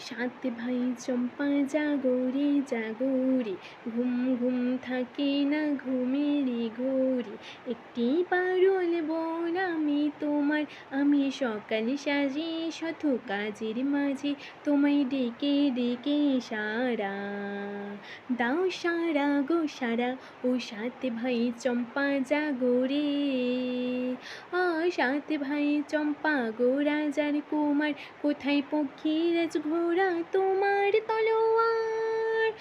সাত ভাই চম্পা জাগরে জাগরে, ঘুম ঘুম থাকে না ঘুমেরই ঘোরে। একটি পারুল বোন আমি তোমার, আমি সকালে সাজে শত কাজের মাঝে তোমায় ডেকে ডেকে সারা দাও, সারা গো সারা। ও সাত ভাই চম্পা জাগরে, সাত ভাই চম্পা গো রাজার কুমার, কোথায় পক্ষীরাজ ঘোড়া তোমার তলোয়ার।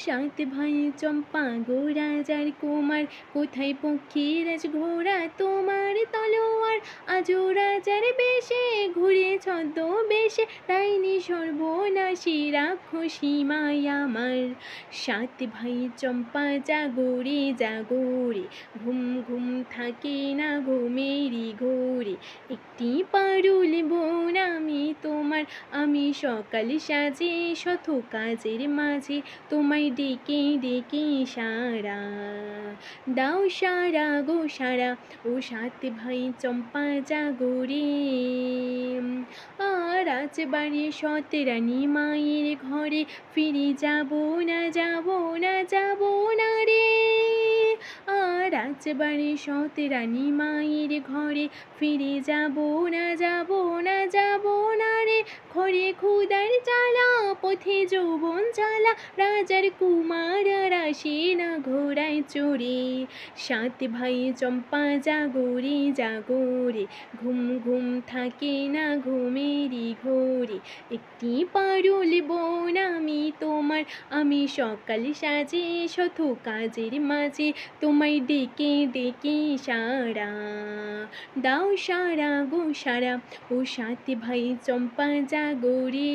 সাত ভাই চম্পা গো রাজার কুমার, কোথায় পক্ষীরাজ ঘোড়া তোমার তলোয়ার। আজও রাজার বেশে ঘুরে ছদ্মবেশে, ডাইনি সর্বনাশী রাক্ষসী মায় আমার। সাত ভাই চম্পা জাগরে জাগরে, ঘুম ঘুম থাকে না ঘুমেরই ঘোরে। একটি পারুল বোন আমি তোমার, আমি সকাল সাজে শত কাজের মাঝে তোমায় ডেকে ডেকে সারা দাও, সারা গো সারা। ও সাত ভাই চম্পা জাগরে, রাজবাড়ি সৎ রানী মায়ের ঘরে, ফিরে যাব না যাব না যাব না রে। রাজবাড়ি সৎ রানী মায়ের ঘরে, ফিরে যাব না যাব না যাব না রে। ঘরে ক্ষুধার জ্বালা, পথে যৌবন জ্বালা, রাজার কুমার আসে না ঘোড়ায় চড়ে। সাত ভাই চম্পা জাগরে জাগরে, ঘুম ঘুম থাকে না ঘুমেরই ঘোরে। একটি পারুল বোন আমি তোমার, আমি সকাল সাজে শত কাজের মাঝে তোমায় ডেকে ডেকে সারা দাও, সারা গো সারা। ও সাত ভাই চম্পা জাগরে।